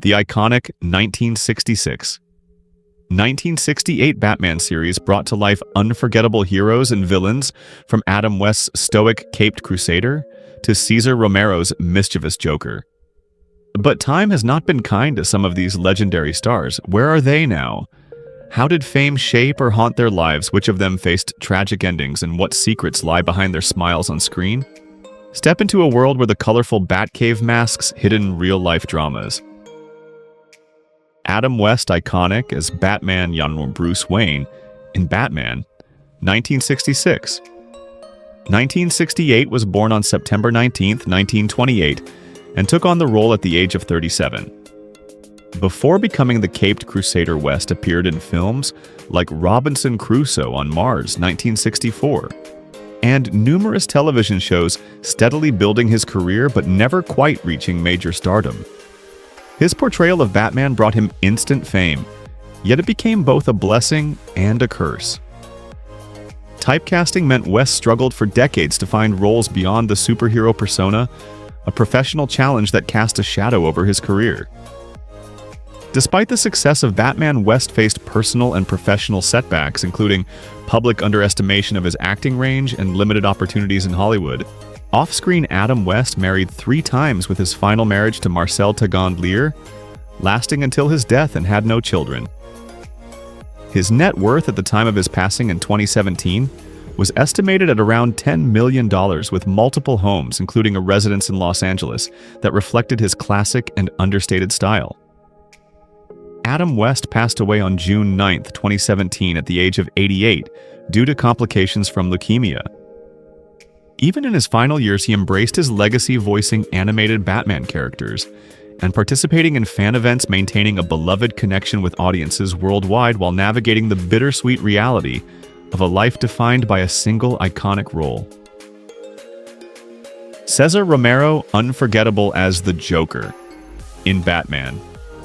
The iconic 1968 Batman series brought to life unforgettable heroes and villains, from Adam West's stoic caped crusader to Cesar Romero's mischievous Joker. But time has not been kind to some of these legendary stars. Where are they now? How did fame shape or haunt their lives? Which of them faced tragic endings, and what secrets lie behind their smiles on screen? Step into a world where the colorful Batcave masks hidden real-life dramas. Adam West, iconic as Batman young Bruce Wayne in Batman, 1966. 1968 was born on September 19, 1928, and took on the role at the age of 37. Before becoming the caped crusader, West appeared in films like Robinson Crusoe on Mars, 1964, and numerous television shows, steadily building his career but never quite reaching major stardom. His portrayal of Batman brought him instant fame, yet it became both a blessing and a curse. Typecasting meant West struggled for decades to find roles beyond the superhero persona, a professional challenge that cast a shadow over his career. Despite the success of Batman, West faced personal and professional setbacks, including public underestimation of his acting range and limited opportunities in Hollywood. Off-screen, Adam West married 3 times, with his final marriage to Marcel Tagond-Lear lasting until his death, and had no children. His net worth at the time of his passing in 2017 was estimated at around $10 million, with multiple homes, including a residence in Los Angeles, that reflected his classic and understated style. Adam West passed away on June 9, 2017, at the age of 88 due to complications from leukemia. Even in his final years, he embraced his legacy, voicing animated Batman characters and participating in fan events, maintaining a beloved connection with audiences worldwide while navigating the bittersweet reality of a life defined by a single iconic role. Cesar Romero, unforgettable as the Joker in Batman,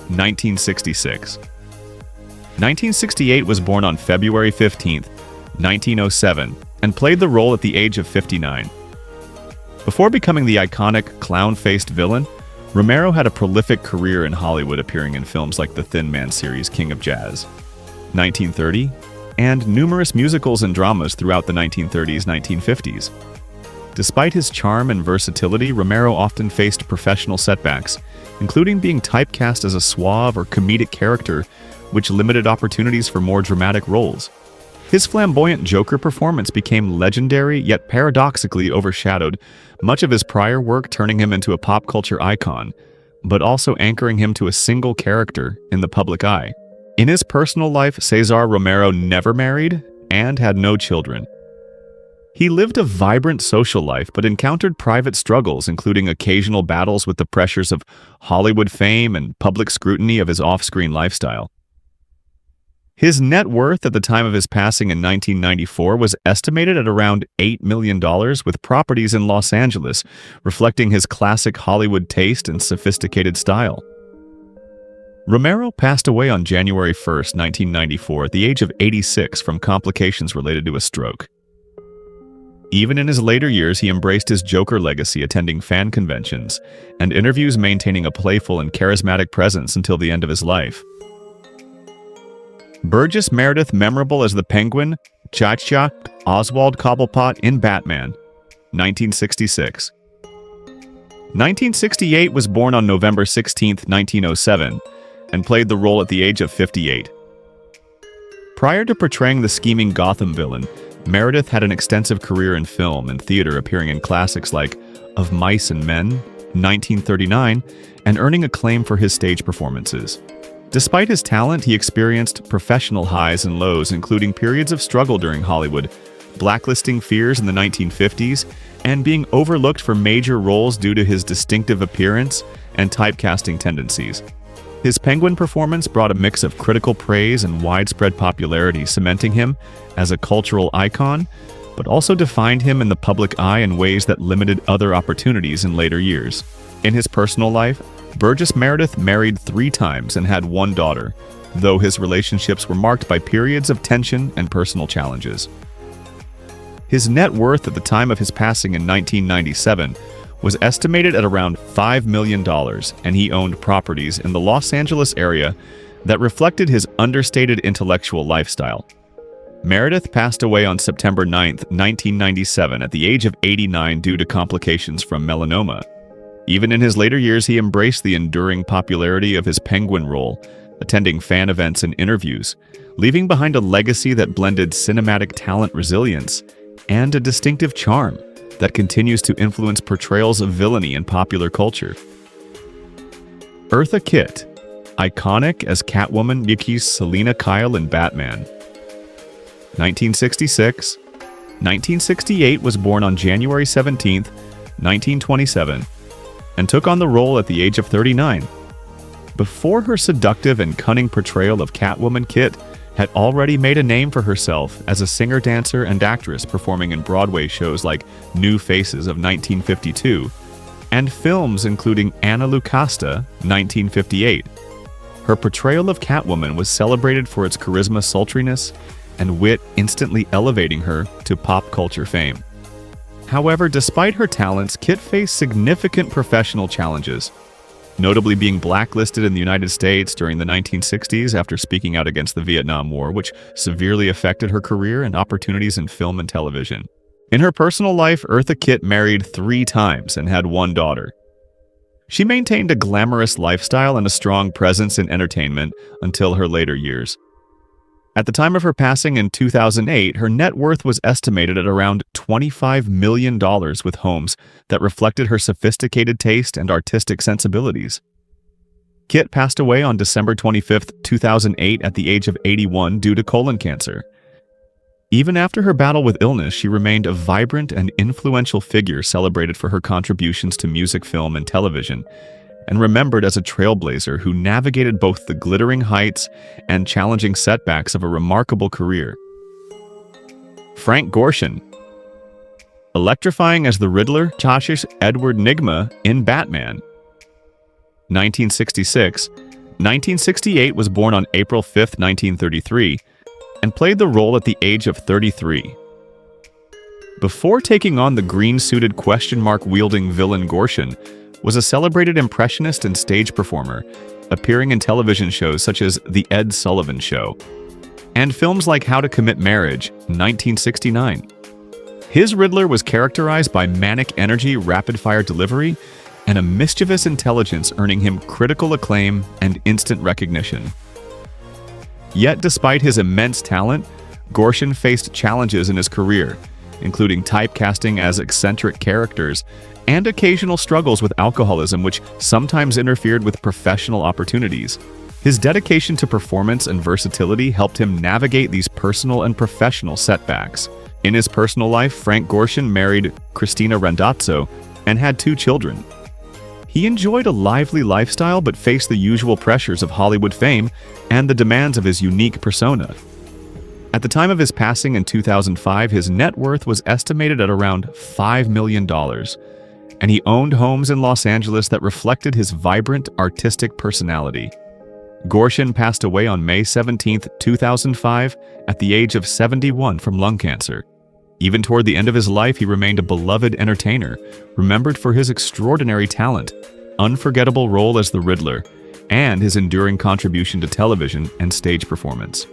1966. 1968 was born on February 15, 1907, and played the role at the age of 59. Before becoming the iconic clown-faced villain, Romero had a prolific career in Hollywood, appearing in films like the Thin Man series King of Jazz, 1930, and numerous musicals and dramas throughout the 1930s-1950s. Despite his charm and versatility, Romero often faced professional setbacks, including being typecast as a suave or comedic character, which limited opportunities for more dramatic roles. His flamboyant Joker performance became legendary, yet paradoxically overshadowed much of his prior work, turning him into a pop culture icon, but also anchoring him to a single character in the public eye. In his personal life, Cesar Romero never married and had no children. He lived a vibrant social life, but encountered private struggles, including occasional battles with the pressures of Hollywood fame and public scrutiny of his off-screen lifestyle. His net worth at the time of his passing in 1994 was estimated at around $8 million, with properties in Los Angeles, reflecting his classic Hollywood taste and sophisticated style. Romero passed away on January 1, 1994, at the age of 86 from complications related to a stroke. Even in his later years, he embraced his Joker legacy, attending fan conventions and interviews, maintaining a playful and charismatic presence until the end of his life. Burgess Meredith, memorable as the Penguin, Cha-Cha, Oswald Cobblepot in Batman, 1966. 1968 was born on November 16, 1907, and played the role at the age of 58. Prior to portraying the scheming Gotham villain, Meredith had an extensive career in film and theater, appearing in classics like Of Mice and Men, 1939, and earning acclaim for his stage performances. Despite his talent, he experienced professional highs and lows, including periods of struggle during Hollywood, blacklisting fears in the 1950s, and being overlooked for major roles due to his distinctive appearance and typecasting tendencies. His Penguin performance brought a mix of critical praise and widespread popularity, cementing him as a cultural icon, but also defined him in the public eye in ways that limited other opportunities in later years. In his personal life, Burgess Meredith married 3 times and had 1 daughter, though his relationships were marked by periods of tension and personal challenges. His net worth at the time of his passing in 1997 was estimated at around $5 million, and he owned properties in the Los Angeles area that reflected his understated intellectual lifestyle. Meredith passed away on September 9, 1997, at the age of 89 due to complications from melanoma. Even in his later years, he embraced the enduring popularity of his Penguin role, attending fan events and interviews, leaving behind a legacy that blended cinematic talent, resilience, and a distinctive charm that continues to influence portrayals of villainy in popular culture. Eartha Kitt, iconic as Catwoman Yuki's Selina Kyle in Batman. 1966. 1968 was born on January 17, 1927, and took on the role at the age of 39. Before her seductive and cunning portrayal of Catwoman, Kitt had already made a name for herself as a singer, dancer, and actress, performing in Broadway shows like New Faces of 1952 and films including Anna Lucasta, 1958. Her portrayal of Catwoman was celebrated for its charisma, sultriness, and wit, instantly elevating her to pop culture fame. However, despite her talents, Kitt faced significant professional challenges, notably being blacklisted in the United States during the 1960s after speaking out against the Vietnam War, which severely affected her career and opportunities in film and television. In her personal life, Eartha Kitt married 3 times and had 1 daughter. She maintained a glamorous lifestyle and a strong presence in entertainment until her later years. At the time of her passing in 2008, her net worth was estimated at around $25 million, with homes that reflected her sophisticated taste and artistic sensibilities. Kitt passed away on December 25, 2008 at the age of 81 due to colon cancer. Even after her battle with illness, she remained a vibrant and influential figure celebrated for her contributions to music, film, and television, and remembered as a trailblazer who navigated both the glittering heights and challenging setbacks of a remarkable career. Frank Gorshin, electrifying as the Riddler, Josh Edward Nygma in Batman. 1966. 1968 was born on April 5, 1933, and played the role at the age of 33. Before taking on the green-suited question-mark-wielding villain, Gorshin was a celebrated impressionist and stage performer, appearing in television shows such as The Ed Sullivan Show and films like How to Commit Marriage, 1969. His Riddler was characterized by manic energy, rapid-fire delivery, and a mischievous intelligence, earning him critical acclaim and instant recognition. Yet, despite his immense talent, Gorshin faced challenges in his career, including typecasting as eccentric characters and occasional struggles with alcoholism, which sometimes interfered with professional opportunities. His dedication to performance and versatility helped him navigate these personal and professional setbacks. In his personal life, Frank Gorshin married Christina Randazzo and had 2 children. He enjoyed a lively lifestyle but faced the usual pressures of Hollywood fame and the demands of his unique persona. At the time of his passing in 2005, his net worth was estimated at around $5 million, and he owned homes in Los Angeles that reflected his vibrant, artistic personality. Gorshin passed away on May 17, 2005, at the age of 71 from lung cancer. Even toward the end of his life, he remained a beloved entertainer, remembered for his extraordinary talent, unforgettable role as the Riddler, and his enduring contribution to television and stage performance.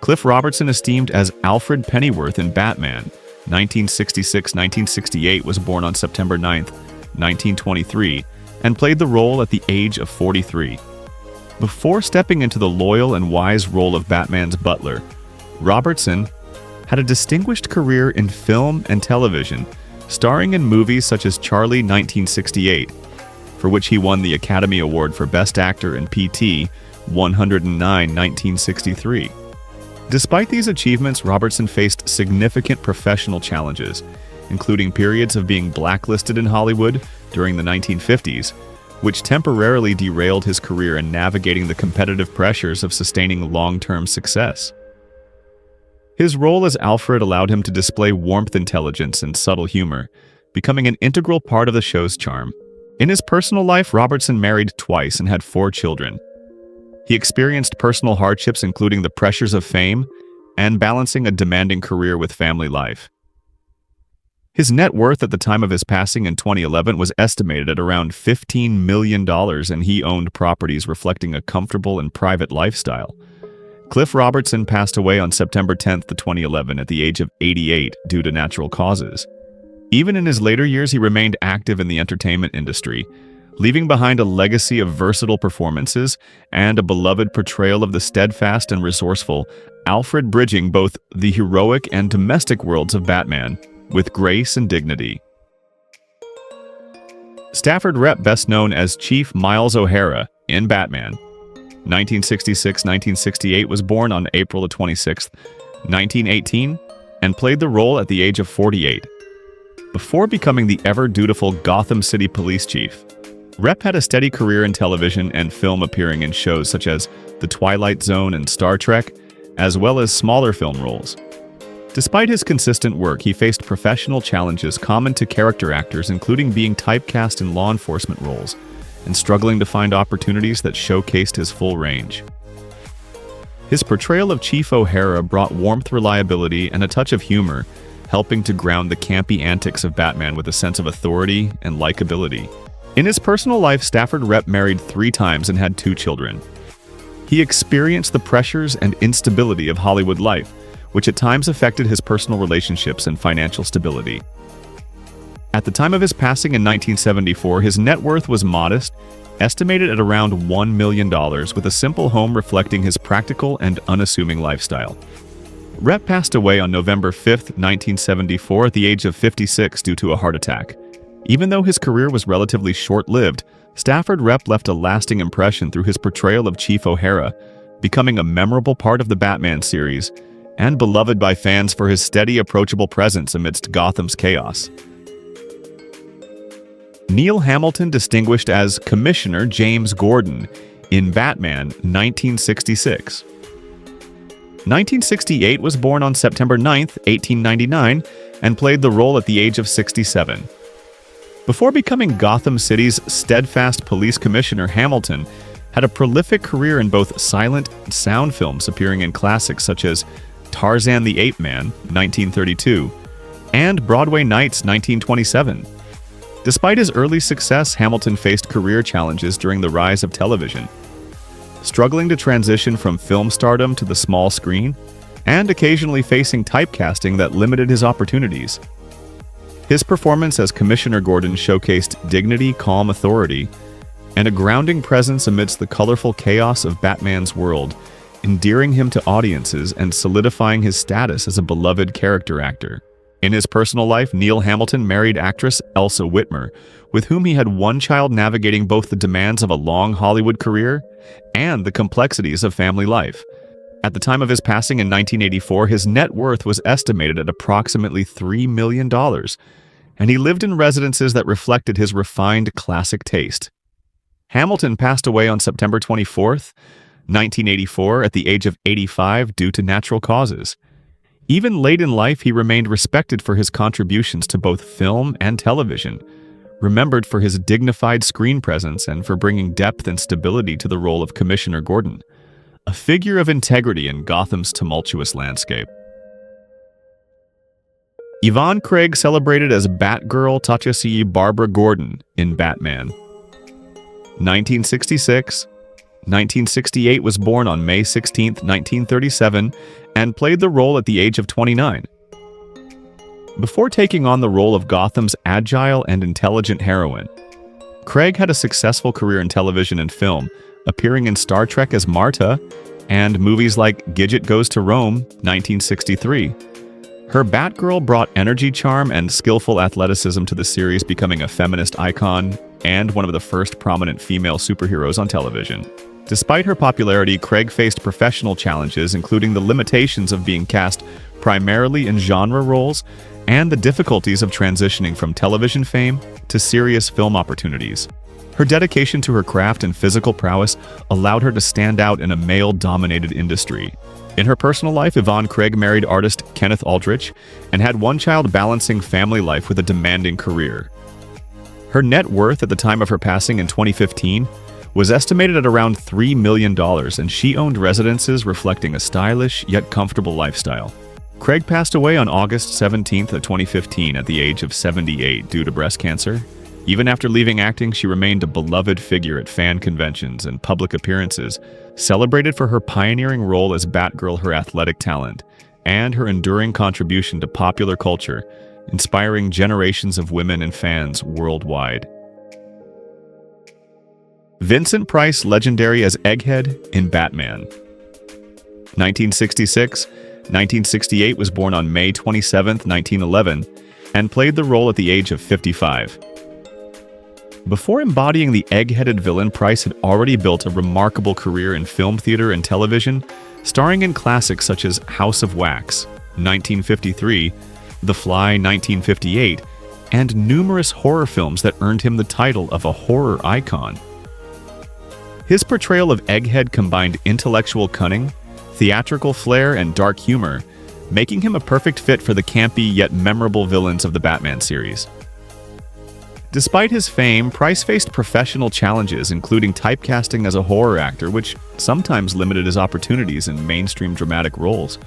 Cliff Robertson, esteemed as Alfred Pennyworth in Batman, 1966-1968, was born on September 9, 1923, and played the role at the age of 43. Before stepping into the loyal and wise role of Batman's butler, Robertson had a distinguished career in film and television, starring in movies such as Charlie 1968, for which he won the Academy Award for Best Actor, and PT 109 1963. Despite these achievements, Robertson faced significant professional challenges, including periods of being blacklisted in Hollywood during the 1950s, which temporarily derailed his career in navigating the competitive pressures of sustaining long-term success. His role as Alfred allowed him to display warmth, intelligence, and subtle humor, becoming an integral part of the show's charm. In his personal life, Robertson married twice and had 4 children. He experienced personal hardships, including the pressures of fame and balancing a demanding career with family life. His net worth at the time of his passing in 2011 was estimated at around $15 million, and he owned properties reflecting a comfortable and private lifestyle. Cliff Robertson passed away on September 10, 2011 at the age of 88 due to natural causes. Even in his later years, he remained active in the entertainment industry, leaving behind a legacy of versatile performances and a beloved portrayal of the steadfast and resourceful Alfred, bridging both the heroic and domestic worlds of Batman with grace and dignity. Stafford Rep, best known as Chief Miles O'Hara in Batman. 1966-1968, was born on April 26, 1918, and played the role at the age of 48. Before becoming the ever-dutiful Gotham City Police Chief, Rep had a steady career in television and film, appearing in shows such as The Twilight Zone and Star Trek, as well as smaller film roles. Despite his consistent work, he faced professional challenges common to character actors, including being typecast in law enforcement roles and struggling to find opportunities that showcased his full range. His portrayal of Chief O'Hara brought warmth, reliability, and a touch of humor, helping to ground the campy antics of Batman with a sense of authority and likability. In his personal life, Stafford Rep married 3 times and had 2 children. He experienced the pressures and instability of Hollywood life, which at times affected his personal relationships and financial stability. At the time of his passing in 1974, his net worth was modest, estimated at around $1 million, with a simple home reflecting his practical and unassuming lifestyle. Rep passed away on November 5, 1974, at the age of 56 due to a heart attack. Even though his career was relatively short-lived, Stafford Rep left a lasting impression through his portrayal of Chief O'Hara, becoming a memorable part of the Batman series and beloved by fans for his steady, approachable presence amidst Gotham's chaos. Neil Hamilton, distinguished as Commissioner James Gordon in Batman 1966. 1968, was born on September 9, 1899, and played the role at the age of 67. Before becoming Gotham City's steadfast police commissioner, Hamilton had a prolific career in both silent and sound films, appearing in classics such as Tarzan the Ape Man, 1932, and Broadway Nights, 1927. Despite his early success, Hamilton faced career challenges during the rise of television, struggling to transition from film stardom to the small screen, and occasionally facing typecasting that limited his opportunities. His performance as Commissioner Gordon showcased dignity, calm authority, and a grounding presence amidst the colorful chaos of Batman's world, endearing him to audiences and solidifying his status as a beloved character actor. In his personal life, Neil Hamilton married actress Elsa Whitmer, with whom he had 1 child, navigating both the demands of a long Hollywood career and the complexities of family life. At the time of his passing in 1984, his net worth was estimated at approximately $3 million, and he lived in residences that reflected his refined classic taste. Hamilton passed away on September 24, 1984, at the age of 85 due to natural causes. Even late in life, he remained respected for his contributions to both film and television, remembered for his dignified screen presence and for bringing depth and stability to the role of Commissioner Gordon, a figure of integrity in Gotham's tumultuous landscape. Yvonne Craig celebrated as Batgirl Tachasi Barbara Gordon in Batman. 1966. 1968, was born on May 16, 1937, and played the role at the age of 29. Before taking on the role of Gotham's agile and intelligent heroine, Craig had a successful career in television and film, appearing in Star Trek as Marta and movies like Gidget Goes to Rome, 1963. Her Batgirl brought energy, charm, and skillful athleticism to the series, becoming a feminist icon and one of the first prominent female superheroes on television. Despite her popularity, Craig faced professional challenges, including the limitations of being cast primarily in genre roles and the difficulties of transitioning from television fame to serious film opportunities. Her dedication to her craft and physical prowess allowed her to stand out in a male-dominated industry. In her personal life, Yvonne Craig married artist Kenneth Aldrich and had 1 child, balancing family life with a demanding career. Her net worth at the time of her passing in 2015 was estimated at around $3 million, and she owned residences reflecting a stylish yet comfortable lifestyle. Craig passed away on August 17th of 2015 at the age of 78 due to breast cancer. Even after leaving acting, she remained a beloved figure at fan conventions and public appearances, celebrated for her pioneering role as Batgirl, her athletic talent, and her enduring contribution to popular culture, inspiring generations of women and fans worldwide. Vincent Price, legendary as Egghead in Batman. 1968 was born on May 27, 1911, and played the role at the age of 55. Before embodying the egg-headed villain, Price had already built a remarkable career in film, theater, and television, starring in classics such as House of Wax, 1953, The Fly, 1958, and numerous horror films that earned him the title of a horror icon. His portrayal of Egghead combined intellectual cunning, theatrical flair, and dark humor, making him a perfect fit for the campy yet memorable villains of the Batman series. Despite his fame, Price faced professional challenges, including typecasting as a horror actor, which sometimes limited his opportunities in mainstream dramatic roles,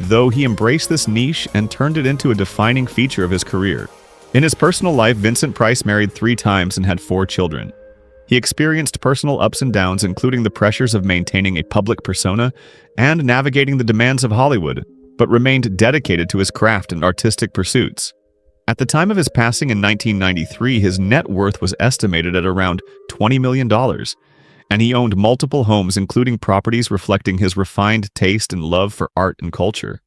though he embraced this niche and turned it into a defining feature of his career. In his personal life, Vincent Price married 3 times and had 4 children. He experienced personal ups and downs, including the pressures of maintaining a public persona and navigating the demands of Hollywood, but remained dedicated to his craft and artistic pursuits. At the time of his passing in 1993, his net worth was estimated at around $20 million, and he owned multiple homes, including properties reflecting his refined taste and love for art and culture.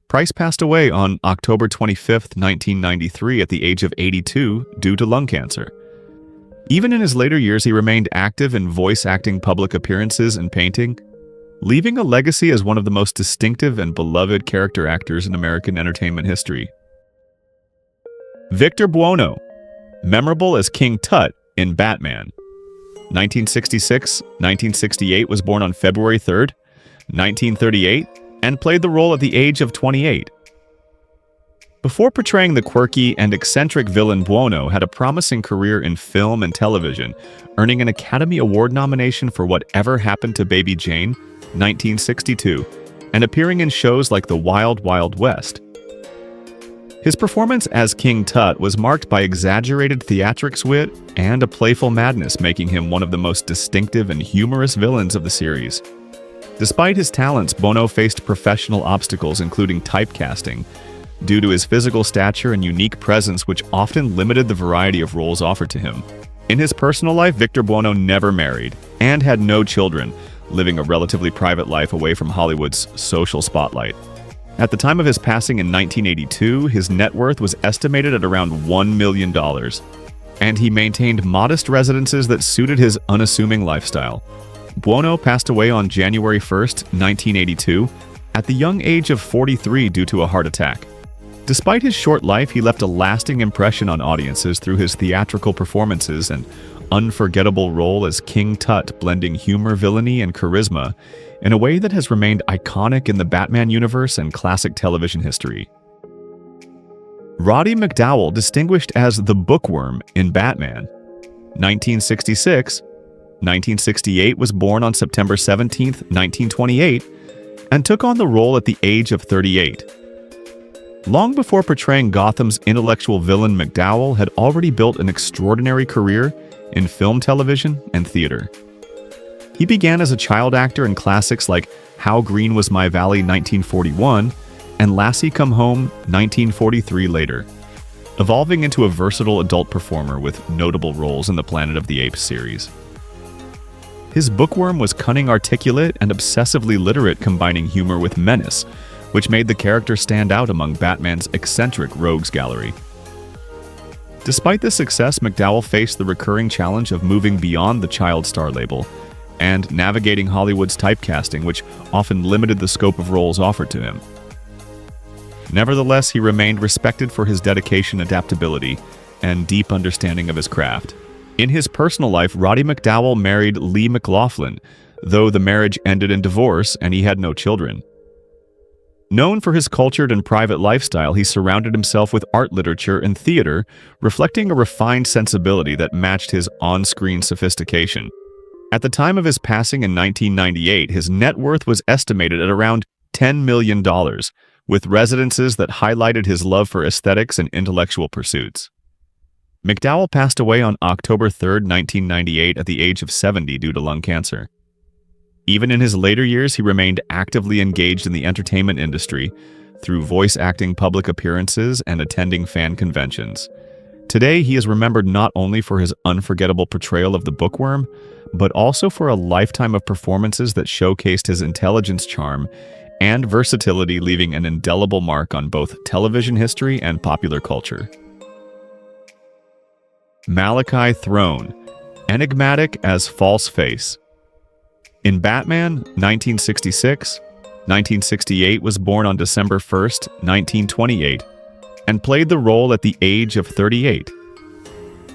Price passed away on October 25, 1993, at the age of 82 due to lung cancer. Even in his later years, he remained active in voice-acting, public appearances, and painting, leaving a legacy as one of the most distinctive and beloved character actors in American entertainment history. Victor Buono, memorable as King Tut in Batman. 1968 was born on February 3rd, 1938, and played the role at the age of 28. Before portraying the quirky and eccentric villain, Buono had a promising career in film and television, earning an Academy Award nomination for Whatever Happened to Baby Jane, 1962, and appearing in shows like The Wild Wild West. His performance as King Tut was marked by exaggerated theatrics wit and a playful madness, making him one of the most distinctive and humorous villains of the series. Despite his talents, Buono faced professional obstacles, including typecasting, due to his physical stature and unique presence, which often limited the variety of roles offered to him. In his personal life, Victor Buono never married and had no children, living a relatively private life away from Hollywood's social spotlight. At the time of his passing in 1982, his net worth was estimated at around $1 million, and he maintained modest residences that suited his unassuming lifestyle. Buono passed away on January 1st, 1982, at the young age of 43 due to a heart attack. Despite his short life, he left a lasting impression on audiences through his theatrical performances and unforgettable role as King Tut, blending humor, villainy, and charisma in a way that has remained iconic in the Batman universe and classic television history. Roddy McDowall, distinguished as the Bookworm in Batman. 1968 was born on September 17, 1928, and took on the role at the age of 38. Long before portraying Gotham's intellectual villain, McDowall had already built an extraordinary career in film, television, and theater. He began as a child actor in classics like How Green Was My Valley, 1941, and Lassie Come Home, 1943 later, evolving into a versatile adult performer with notable roles in the Planet of the Apes series. His Bookworm was cunning, articulate, and obsessively literate, combining humor with menace, which made the character stand out among Batman's eccentric rogues gallery. Despite this success, McDowall faced the recurring challenge of moving beyond the child star label and navigating Hollywood's typecasting, which often limited the scope of roles offered to him. Nevertheless, he remained respected for his dedication, adaptability, and deep understanding of his craft. In his personal life, Roddy McDowall married Lee McLaughlin, though the marriage ended in divorce and he had no children. Known for his cultured and private lifestyle, he surrounded himself with art, literature, and theater, reflecting a refined sensibility that matched his on-screen sophistication. At the time of his passing in 1998, his net worth was estimated at around $10 million, with residences that highlighted his love for aesthetics and intellectual pursuits. McDowell passed away on October 3, 1998, at the age of 70 due to lung cancer. Even in his later years, he remained actively engaged in the entertainment industry through voice acting public appearances and attending fan conventions. Today, he is remembered not only for his unforgettable portrayal of the bookworm, but also for a lifetime of performances that showcased his intelligence, charm, and versatility, leaving an indelible mark on both television history and popular culture. Malachi Throne, enigmatic as false face. In Batman, 1966, 1968 was born on December 1, 1928, and played the role at the age of 38.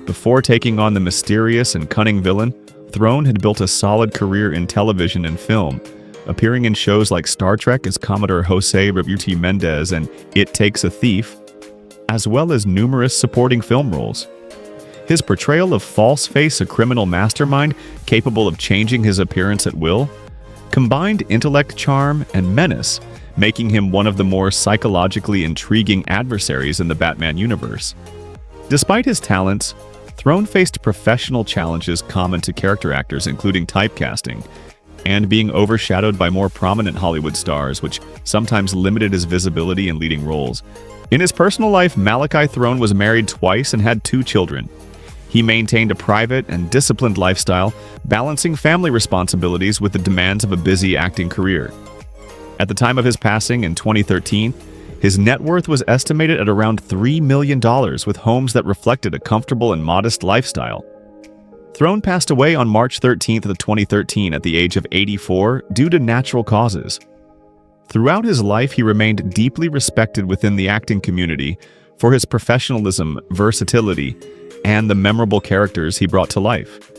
Before taking on the mysterious and cunning villain, Throne had built a solid career in television and film, appearing in shows like Star Trek as Commodore Jose Rebuti Mendez and It Takes a Thief, as well as numerous supporting film roles. His portrayal of False Face, a criminal mastermind capable of changing his appearance at will, combined intellect, charm, and menace, making him one of the more psychologically intriguing adversaries in the Batman universe. Despite his talents, Throne faced professional challenges common to character actors, including typecasting, and being overshadowed by more prominent Hollywood stars, which sometimes limited his visibility in leading roles. In his personal life, Malachi Throne was married twice and had 2 children. He maintained a private and disciplined lifestyle, balancing family responsibilities with the demands of a busy acting career. At the time of his passing in 2013, his net worth was estimated at around $3 million, with homes that reflected a comfortable and modest lifestyle. Throne passed away on March 13, 2013 at the age of 84 due to natural causes. Throughout his life, he remained deeply respected within the acting community for his professionalism, versatility, and the memorable characters he brought to life.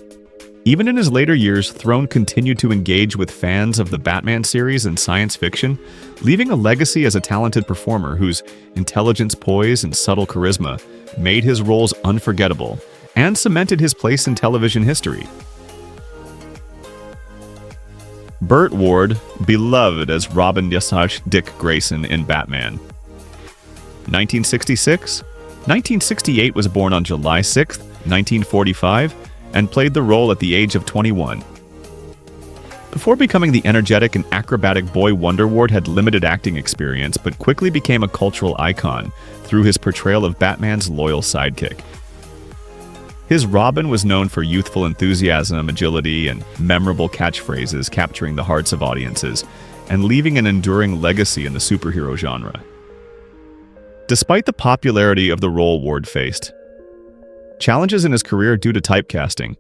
Even in his later years, Throne continued to engage with fans of the Batman series and science fiction, leaving a legacy as a talented performer whose intelligence, poise, and subtle charisma made his roles unforgettable and cemented his place in television history. Burt Ward, beloved as Robin / Dick Grayson in Batman. 1966, 1968 was born on July 6, 1945, and played the role at the age of 21. Before becoming the energetic and acrobatic boy wonder, Ward had limited acting experience, but quickly became a cultural icon through his portrayal of Batman's loyal sidekick. His Robin was known for youthful enthusiasm, agility, and memorable catchphrases, capturing the hearts of audiences and leaving an enduring legacy in the superhero genre. Despite the popularity of the role Ward faced challenges in his career due to typecasting,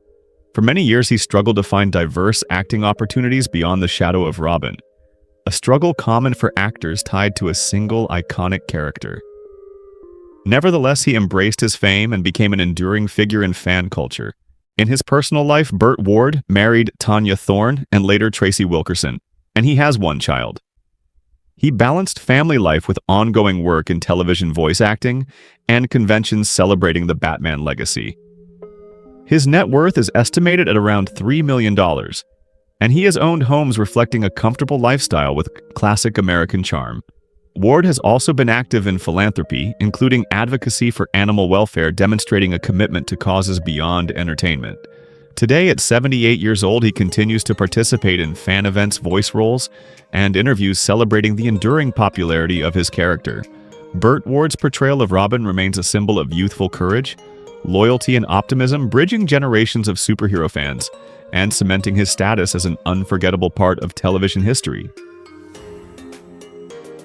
for many years he struggled to find diverse acting opportunities beyond the shadow of Robin, a struggle common for actors tied to a single iconic character. Nevertheless, he embraced his fame and became an enduring figure in fan culture. In his personal life, Burt Ward married Tanya Thorne and later Tracy Wilkerson, and he has 1 child. He balanced family life with ongoing work in television voice acting and conventions celebrating the Batman legacy. His net worth is estimated at around $3 million, and he has owned homes reflecting a comfortable lifestyle with classic American charm. Ward has also been active in philanthropy, including advocacy for animal welfare, demonstrating a commitment to causes beyond entertainment. Today, at 78 years old, he continues to participate in fan events, voice roles, and interviews celebrating the enduring popularity of his character. Burt Ward's portrayal of Robin remains a symbol of youthful courage, loyalty, and optimism, bridging generations of superhero fans and cementing his status as an unforgettable part of television history.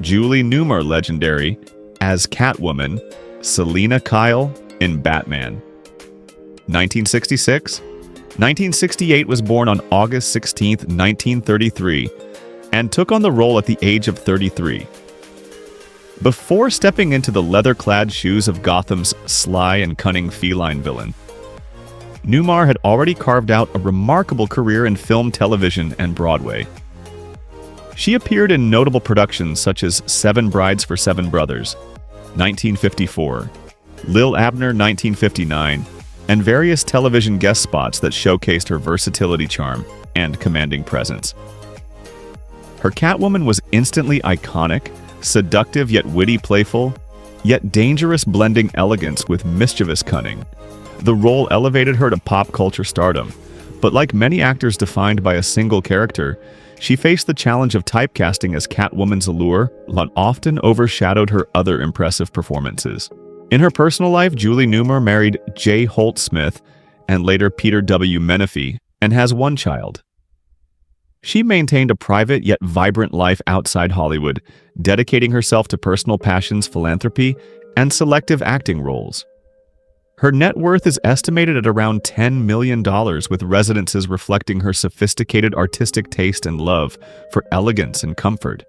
Julie Newmar, legendary as Catwoman, Selina Kyle in Batman. 1966, 1968 was born on August 16, 1933, and took on the role at the age of 33. Before stepping into the leather-clad shoes of Gotham's sly and cunning feline villain, Newmar had already carved out a remarkable career in film, television, and Broadway. She appeared in notable productions such as Seven Brides for Seven Brothers, 1954, Lil Abner, 1959, and various television guest spots that showcased her versatility, charm, and commanding presence. Her Catwoman was instantly iconic, seductive yet witty playful, yet dangerous, blending elegance with mischievous cunning. The role elevated her to pop culture stardom, but like many actors defined by a single character, she faced the challenge of typecasting as Catwoman's allure that often overshadowed her other impressive performances. In her personal life, Julie Newmar married J. Holt Smith and later Peter W. Menefee, and has one child. She maintained a private yet vibrant life outside Hollywood, dedicating herself to personal passions, philanthropy, and selective acting roles. Her net worth is estimated at around $10 million, with residences reflecting her sophisticated artistic taste and love for elegance and comfort.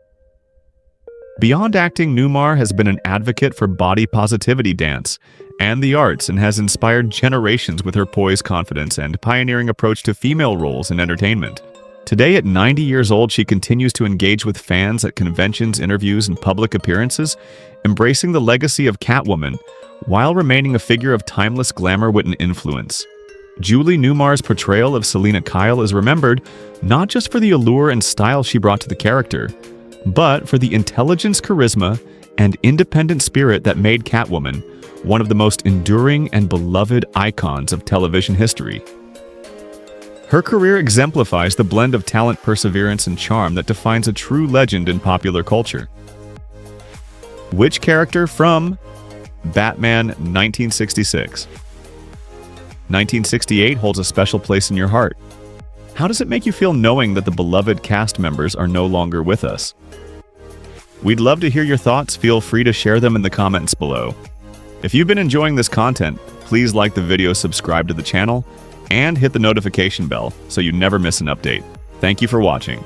Beyond acting, Newmar has been an advocate for body positivity dance and the arts, and has inspired generations with her poised confidence and pioneering approach to female roles in entertainment. Today, at 90 years old, she continues to engage with fans at conventions, interviews, and public appearances, embracing the legacy of Catwoman while remaining a figure of timeless glamour wit and influence. Julie Newmar's portrayal of Selina Kyle is remembered not just for the allure and style she brought to the character, but for the intelligence, charisma, and independent spirit that made Catwoman one of the most enduring and beloved icons of television history. Her career exemplifies the blend of talent, perseverance, and charm that defines a true legend in popular culture. Which character from Batman 1966? 1968 holds a special place in your heart. How does it make you feel knowing that the beloved cast members are no longer with us? We'd love to hear your thoughts. Feel free to share them in the comments below. If you've been enjoying this content, please like the video, subscribe to the channel, and hit the notification bell so you never miss an update. Thank you for watching.